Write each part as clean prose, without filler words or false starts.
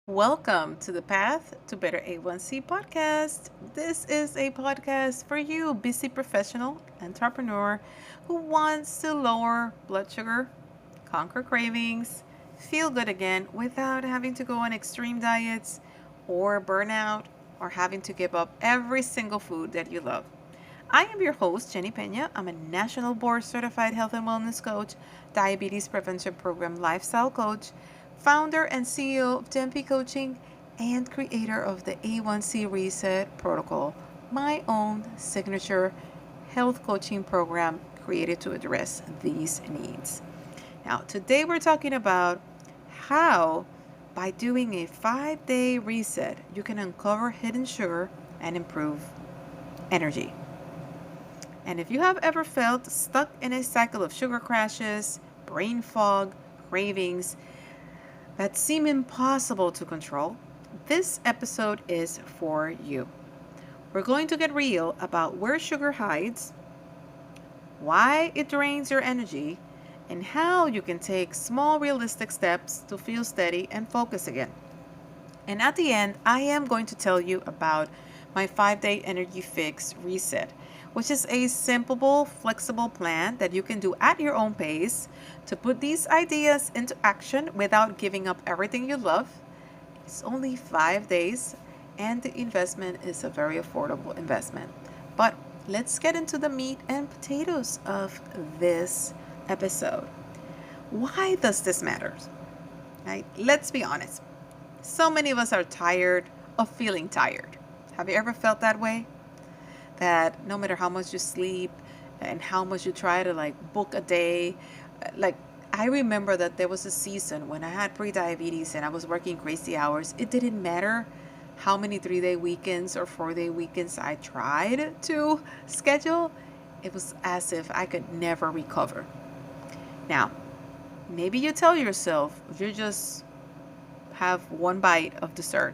Welcome to the Path to Better A1C podcast. This is a podcast for you, busy professional entrepreneur who wants to lower blood sugar, conquer cravings, feel good again without having to go on extreme diets or burnout or having to give up every single food that you love. I am your host, Jenny Peña. I'm a national board certified health and wellness coach, diabetes prevention program lifestyle coach, founder and CEO of Tempe Coaching, and creator of the A1C Reset Protocol, my own signature health coaching program created to address these needs. Now, today we're talking about how, by doing a 5-day reset, you can uncover hidden sugar and improve energy. And if you have ever felt stuck in a cycle of sugar crashes, brain fog, cravings that seem impossible to control, this episode is for you. We're going to get real about where sugar hides, why it drains your energy, and how you can take small realistic steps to feel steady and focus again. And at the end, I am going to tell you about my 5-day energy fix reset, which is a simple, flexible plan that you can do at your own pace to put these ideas into action without giving up everything you love. It's only 5 days, and the investment is a very affordable investment. But let's get into the meat and potatoes of this episode. Why does this matter? Right? Let's be honest. So many of us are tired of feeling tired. Have you ever felt that way? That no matter how much you sleep and how much you try to book a day, like I remember that there was a season when I had pre-diabetes and I was working crazy hours. It didn't matter how many 3-day weekends or 4-day weekends I tried to schedule. It was as if I could never recover. Now, maybe you tell yourself you just have one bite of dessert.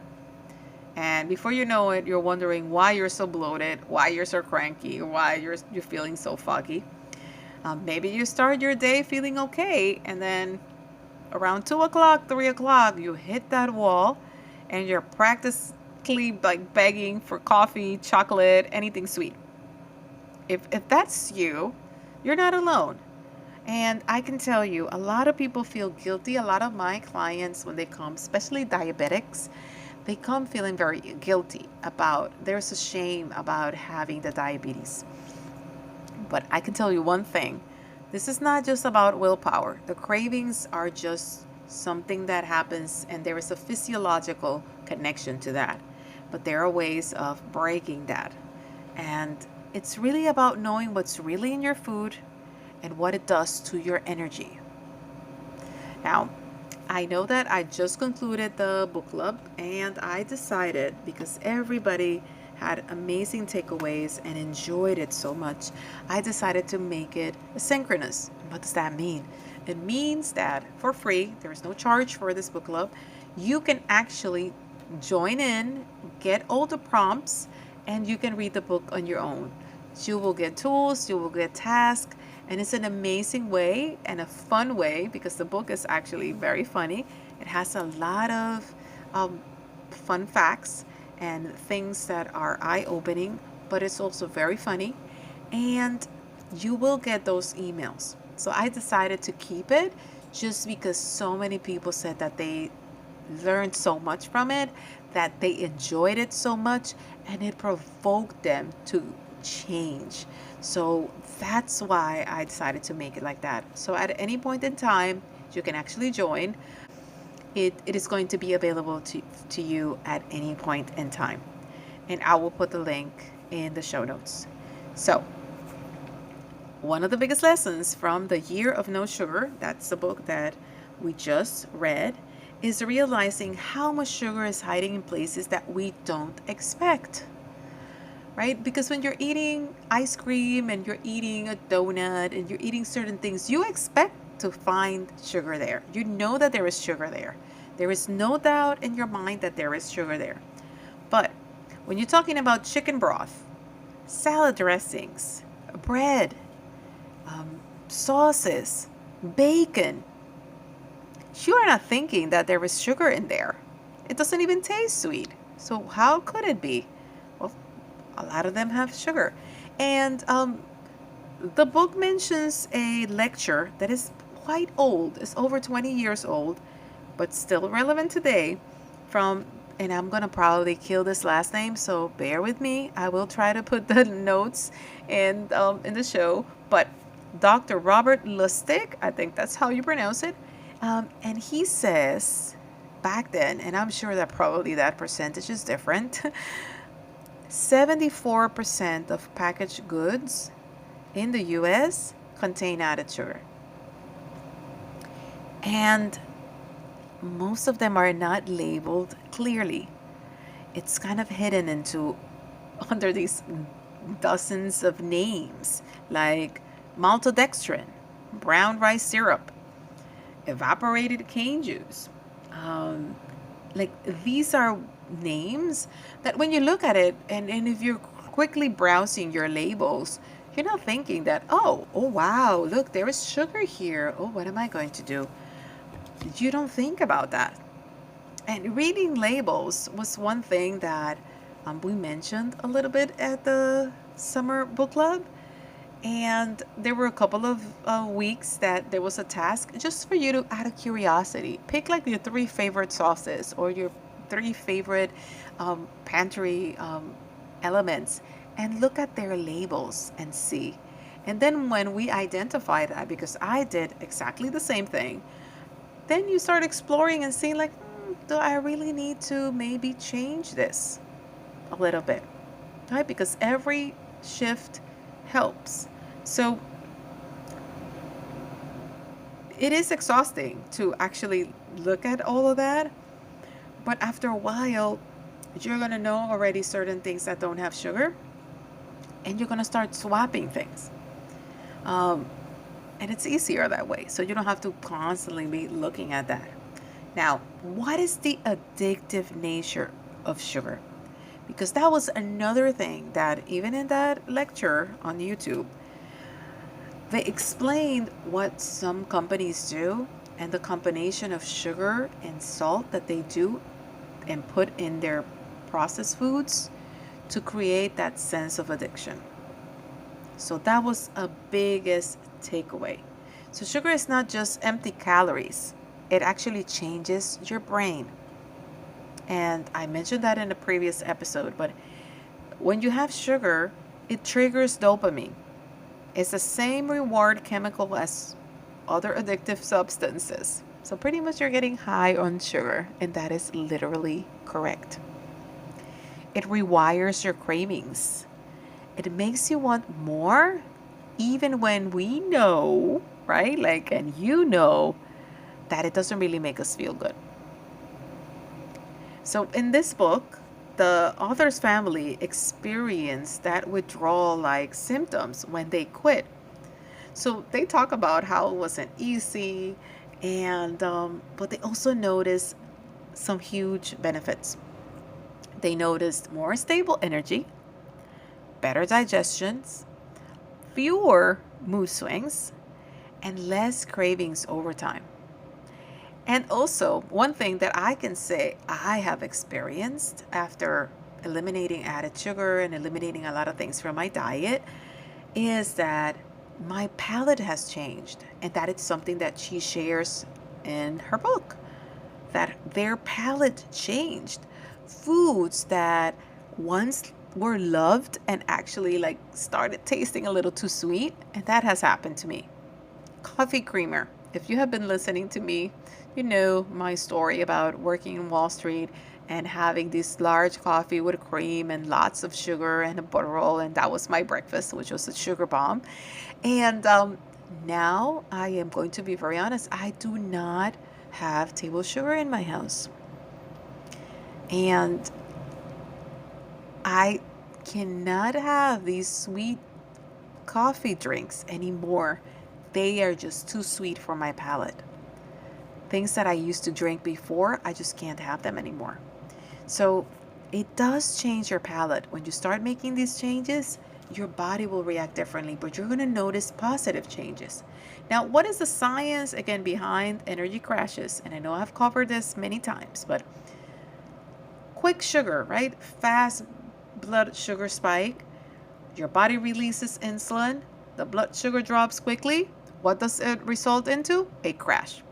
And before you know it, you're wondering why you're so bloated, why you're so cranky, why you're feeling so foggy. Maybe you start your day feeling okay, and then around 2 o'clock, 3 o'clock, you hit that wall, and you're practically begging for coffee, chocolate, anything sweet. If that's you, you're not alone. And I can tell you, a lot of people feel guilty. A lot of my clients, when they come, especially diabetics, they come feeling very guilty about, there's a shame about having the diabetes. But I can tell you one thing, this is not just about willpower. The cravings are just something that happens, and there is a physiological connection to that. But there are ways of breaking that. And it's really about knowing what's really in your food and what it does to your energy. Now, I know that I just concluded the book club, and I decided, because everybody had amazing takeaways and enjoyed it so much, I decided to make it asynchronous. What does that mean? It means that for free, there is no charge for this book club, you can actually join in, get all the prompts, and you can read the book on your own. You will get tools, you will get tasks, and it's an amazing way and a fun way, because the book is actually very funny. It has a lot of fun facts and things that are eye-opening, but it's also very funny. And you will get those emails. So I decided to keep it just because so many people said that they learned so much from it, that they enjoyed it so much, and it provoked them to change. So that's why I decided to make it like that. So at any point in time, you can actually join. It is going to be available to you at any point in time. And I will put the link in the show notes. So, one of the biggest lessons from The Year of No Sugar, that's the book that we just read, is realizing how much sugar is hiding in places that we don't expect. Right? Because when you're eating ice cream and you're eating a donut and you're eating certain things, you expect to find sugar there. You know that there is sugar there. There is no doubt in your mind that there is sugar there. But when you're talking about chicken broth, salad dressings, bread, sauces, bacon, you are not thinking that there is sugar in there. It doesn't even taste sweet. So how could it be? Well, a lot of them have sugar. And the book mentions a lecture that is quite old, it's over 20 years old, but still relevant today from, and I'm going to probably kill this last name, so bear with me. I will try to put the notes in the show, but Dr. Robert Lustig, I think that's how you pronounce it, and he says back then, and I'm sure that probably that percentage is different, 74% of packaged goods in the US contain added sugar. And most of them are not labeled clearly. It's kind of hidden into under these dozens of names like maltodextrin, brown rice syrup, evaporated cane juice. Like these are names that when you look at it and if you're quickly browsing your labels, you're not thinking that, oh wow, look, there is sugar here. Oh, what am I going to do? You don't think about that. And reading labels was one thing that we mentioned a little bit at the summer book club. And there were a couple of weeks that there was a task just for you to, out of curiosity, pick like your 3 favorite sauces or your 3 favorite pantry elements and look at their labels and see. And then when we identify that, because I did exactly the same thing, then you start exploring and seeing like, do I really need to maybe change this a little bit, right? Because every shift helps. So it is exhausting to actually look at all of that. But after a while, you're going to know already certain things that don't have sugar. And you're going to start swapping things. And it's easier that way. So you don't have to constantly be looking at that. Now, what is the addictive nature of sugar? Because that was another thing that even in that lecture on YouTube, they explained what some companies do and the combination of sugar and salt that they do and put in their processed foods to create that sense of addiction. So that was a biggest takeaway. So sugar is not just empty calories. It actually changes your brain. And I mentioned that in a previous episode, but when you have sugar, it triggers dopamine. It's the same reward chemical as other addictive substances. So pretty much you're getting high on sugar, and that is literally correct. It rewires your cravings. It makes you want more, even when we know, right? Like, and you know that it doesn't really make us feel good. So in this book, the author's family experienced that withdrawal-like symptoms when they quit. So they talk about how it wasn't easy, and but they also noticed some huge benefits. They noticed more stable energy, better digestions, fewer mood swings, and less cravings over time. And also, one thing that I can say I have experienced after eliminating added sugar and eliminating a lot of things from my diet is that my palate has changed. And that is something that she shares in her book, that their palate changed. Foods that once were loved and actually like started tasting a little too sweet, and that has happened to me. Coffee creamer. If you have been listening to me, you know my story about working in Wall Street and having this large coffee with cream and lots of sugar and a butterroll, and that was my breakfast, which was a sugar bomb. And now I am going to be very honest, I do not have table sugar in my house. And I cannot have these sweet coffee drinks anymore. They are just too sweet for my palate. Things that I used to drink before, I just can't have them anymore. So it does change your palate. When you start making these changes, your body will react differently, but you're going to notice positive changes. Now, what is the science, again, behind energy crashes? And I know I've covered this many times, but quick sugar, right? Fast blood sugar spike. Your body releases insulin. The blood sugar drops quickly. What does it result into? A crash.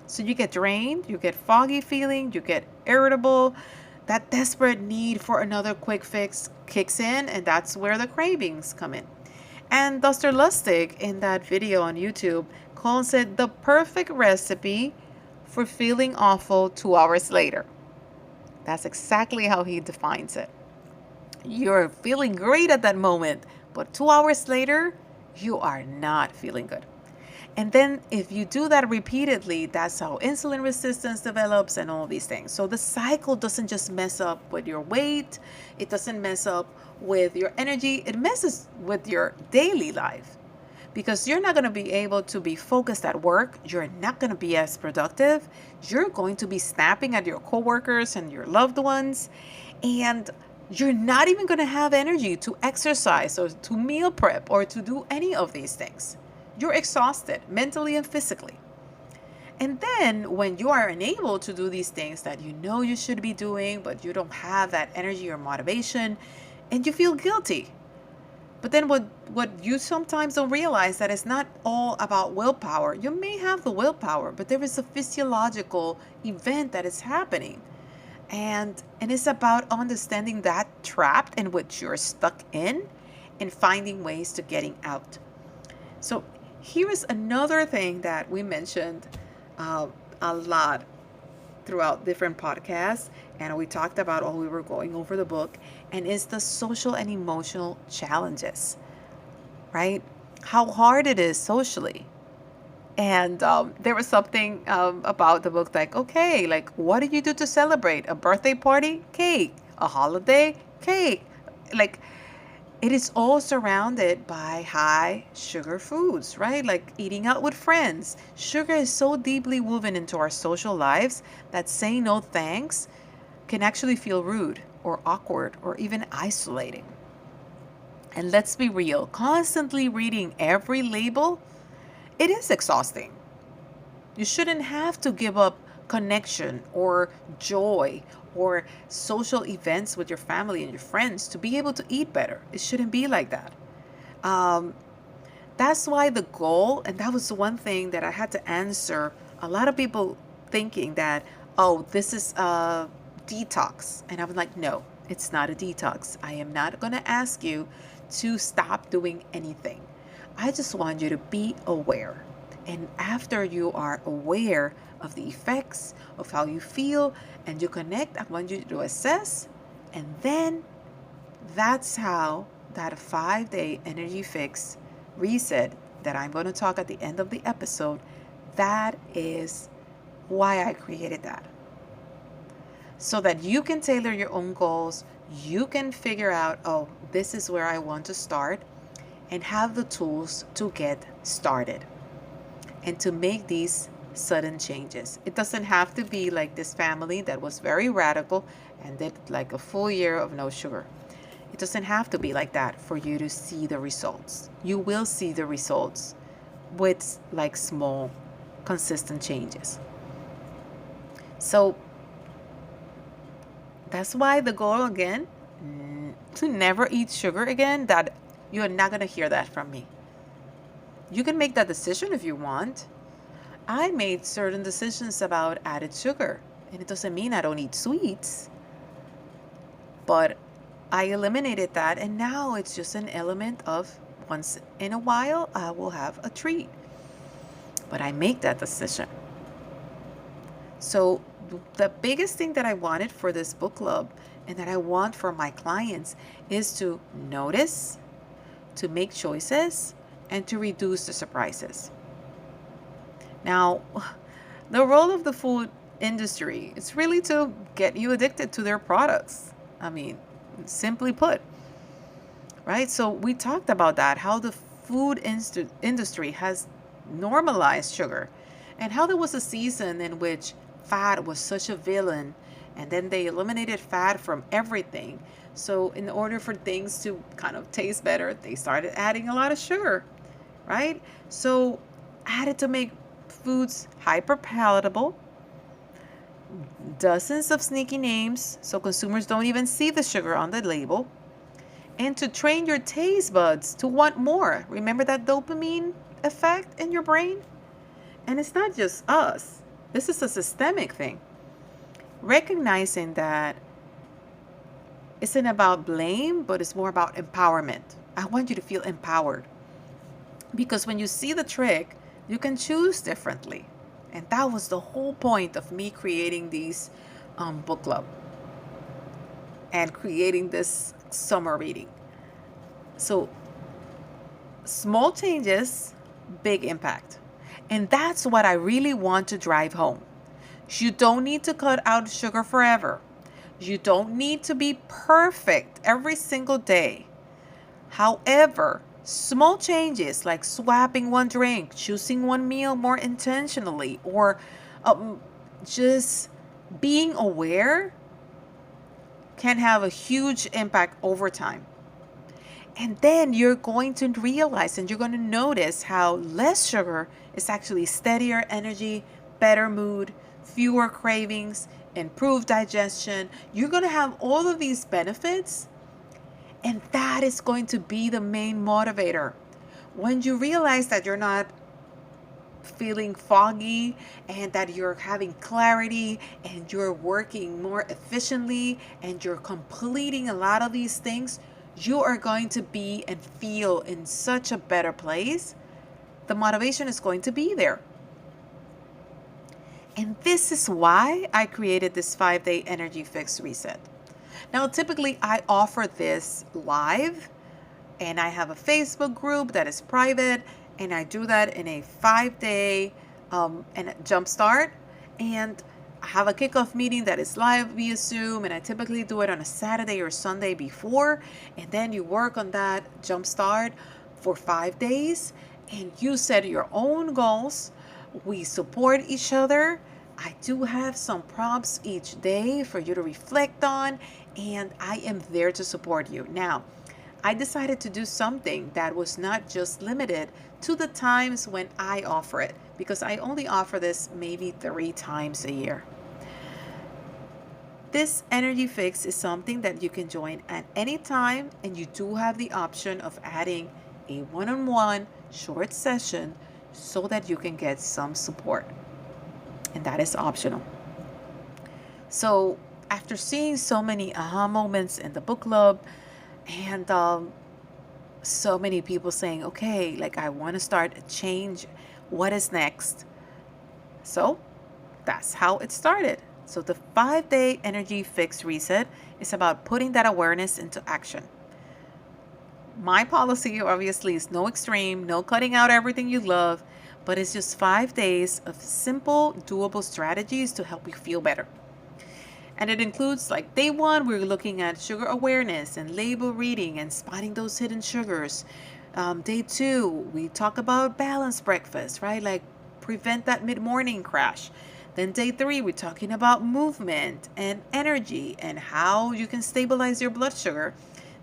So you get drained, you get foggy feeling, you get irritable. That desperate need for another quick fix kicks in, and that's where the cravings come in. And Dr. Lustig, in that video on YouTube, calls it the perfect recipe for feeling awful 2 hours later. That's exactly how he defines it. You're feeling great at that moment, but 2 hours later, you are not feeling good. And then if you do that repeatedly, that's how insulin resistance develops and all these things. So the cycle doesn't just mess up with your weight, it doesn't mess up with your energy, it messes with your daily life. Because you're not going to be able to be focused at work, you're not going to be as productive, you're going to be snapping at your coworkers and your loved ones, and you're not even going to have energy to exercise or to meal prep or to do any of these things. You're exhausted mentally and physically. And then when you are unable to do these things that you know you should be doing, but you don't have that energy or motivation, and you feel guilty. But then what you sometimes don't realize that it's not all about willpower. You may have the willpower, but there is a physiological event that is happening. And it's about understanding that trap in which you're stuck in and finding ways to getting out. So here is another thing that we mentioned a lot throughout different podcasts, and we talked about while we were going over the book, and it's the social and emotional challenges, right? How hard it is socially. And there was something about the book like, okay, like what do you do to celebrate? A birthday party? Cake. A holiday? Cake. Like it is all surrounded by high sugar foods, right? Like eating out with friends. Sugar is so deeply woven into our social lives that saying no thanks can actually feel rude or awkward or even isolating. And let's be real, constantly reading every label, it is exhausting. You shouldn't have to give up connection or joy or social events with your family and your friends to be able to eat better. It shouldn't be like that. That's why the goal, and that was one thing that I had to answer a lot of people thinking that, oh, this is a detox. And I was like, no, it's not a detox. I am not going to ask you to stop doing anything. I just want you to be aware. And after you are aware of the effects of how you feel and you connect, I want you to assess. And then that's how that 5-day energy fix reset that I'm going to talk at the end of the episode, that is why I created that. So that you can tailor your own goals. You can figure out, oh, this is where I want to start, and have the tools to get started and to make these sudden changes. It doesn't have to be like this family that was very radical and did like a full year of no sugar. It doesn't have to be like that for you to see the results. You will see the results with like small, consistent changes. So that's why the goal again, to never eat sugar again, that you're not going to hear that from me. You can make that decision if you want. I made certain decisions about added sugar, and it doesn't mean I don't eat sweets, but I eliminated that, and now it's just an element of once in a while I will have a treat. But I make that decision. So the biggest thing that I wanted for this book club and that I want for my clients is to notice, to make choices, and to reduce the surprises. Now, the role of the food industry is really to get you addicted to their products. I mean, simply put, right? So we talked about that, how the food industry has normalized sugar, and how there was a season in which fat was such a villain, and then they eliminated fat from everything. So in order for things to kind of taste better, they started adding a lot of sugar, right? So added to make foods hyper palatable, dozens of sneaky names so consumers don't even see the sugar on the label, and to train your taste buds to want more. Remember that dopamine effect in your brain? And it's not just us, this is a systemic thing. Recognizing that isn't about blame, but it's more about empowerment. I want you to feel empowered because when you see the trick, you can choose differently. And that was the whole point of me creating these book club and creating this summer reading. So small changes, big impact. And that's what I really want to drive home. You don't need to cut out sugar forever. You don't need to be perfect every single day. However, small changes like swapping one drink, choosing one meal more intentionally, or just being aware can have a huge impact over time. And then you're going to realize and you're going to notice how less sugar is actually steadier energy, better mood, fewer cravings, improved digestion. You're going to have all of these benefits, and that is going to be the main motivator. When you realize that you're not feeling foggy and that you're having clarity and you're working more efficiently and you're completing a lot of these things, you are going to be and feel in such a better place. The motivation is going to be there. And this is why I created this 5-day energy fix reset. Now, typically I offer this live, and I have a Facebook group that is private, and I do that in a 5-day and jumpstart. And I have a kickoff meeting that is live via Zoom, and I typically do it on a Saturday or Sunday before. And then you work on that jumpstart for 5 days, and you set your own goals. We support each other. I do have some prompts each day for you to reflect on, and I am there to support you. Now, I decided to do something that was not just limited to the times when I offer it, because I only offer this maybe 3 times a year. This energy fix is something that you can join at any time, and you do have the option of adding a one-on-one short session so that you can get some support. And that is optional. So after seeing so many aha moments in the book club, and so many people saying, okay, like I want to start a change, what is next? So that's how it started. So the 5-day energy fix reset is about putting that awareness into action. My policy obviously is no extreme, no cutting out everything you love, but it's just 5 days of simple, doable strategies to help you feel better. And it includes, like, day 1, we're looking at sugar awareness and label reading and spotting those hidden sugars. Day 2, we talk about balanced breakfast, right? Like prevent that mid-morning crash. Then day 3, we're talking about movement and energy and how you can stabilize your blood sugar.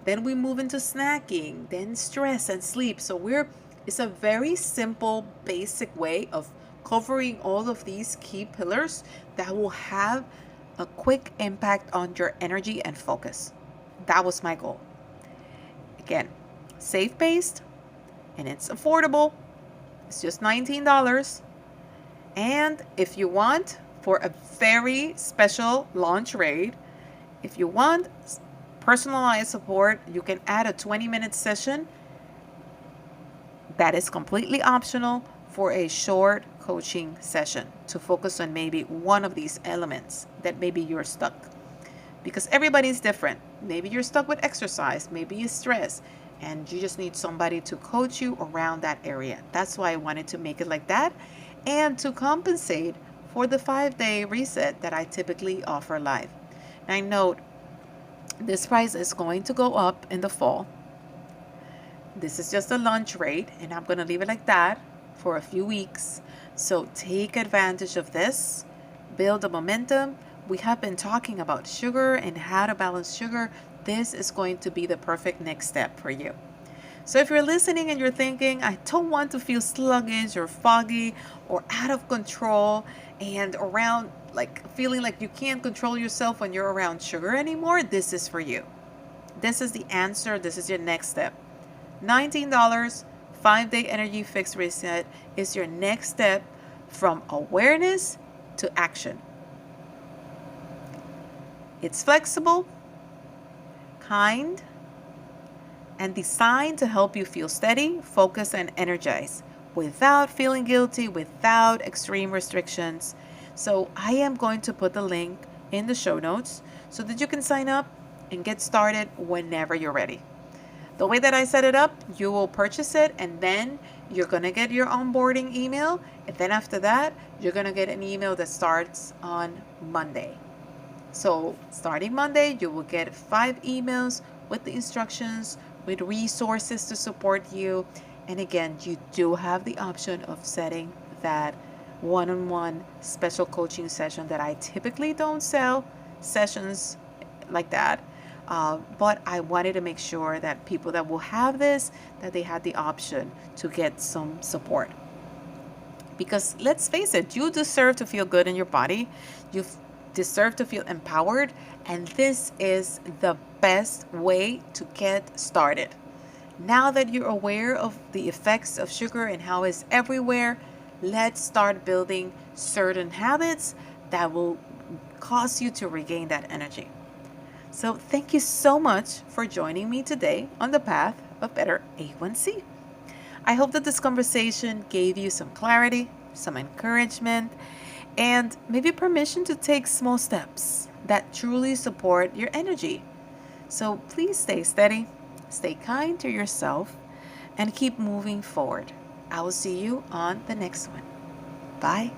Then we move into snacking, then stress and sleep. So it's a very simple, basic way of covering all of these key pillars that will have a quick impact on your energy and focus. That was my goal. Again, safe-paced, and it's affordable. It's just $19. And if you want, for a very special launch rate, if you want personalized support, you can add a 20-minute session that is completely optional for a short coaching session to focus on maybe one of these elements that maybe you're stuck. Because everybody's different. Maybe you're stuck with exercise, maybe you're stressed, and you just need somebody to coach you around that area. That's why I wanted to make it like that, and to compensate for the 5-day reset that I typically offer live. Now, note, this price is going to go up in the fall. This is just a launch rate, and I'm going to leave it like that for a few weeks. So take advantage of this, build a momentum. We have been talking about sugar and how to balance sugar. This is going to be the perfect next step for you. So if you're listening and you're thinking, I don't want to feel sluggish or foggy or out of control and around like feeling like you can't control yourself when you're around sugar anymore, this is for you. This is the answer. This is your next step. $19, 5-day energy fix reset is your next step from awareness to action. It's flexible, kind, and designed to help you feel steady, focused, and energized without feeling guilty, without extreme restrictions. So I am going to put the link in the show notes so that you can sign up and get started whenever you're ready. The way that I set it up, you will purchase it and then you're going to get your onboarding email. And then after that, you're going to get an email that starts on Monday. So starting Monday, you will get 5 emails with the instructions, with resources to support you. And again, you do have the option of setting that one-on-one special coaching session that I typically don't sell sessions like that. But I wanted to make sure that people that will have this, that they had the option to get some support. Because let's face it, you deserve to feel good in your body. You deserve to feel empowered. And this is the best way to get started. Now that you're aware of the effects of sugar and how it's everywhere, let's start building certain habits that will cause you to regain that energy. So thank you so much for joining me today on the path of better A1C. I hope that this conversation gave you some clarity, some encouragement, and maybe permission to take small steps that truly support your energy. So please stay steady, stay kind to yourself, and keep moving forward. I will see you on the next one. Bye.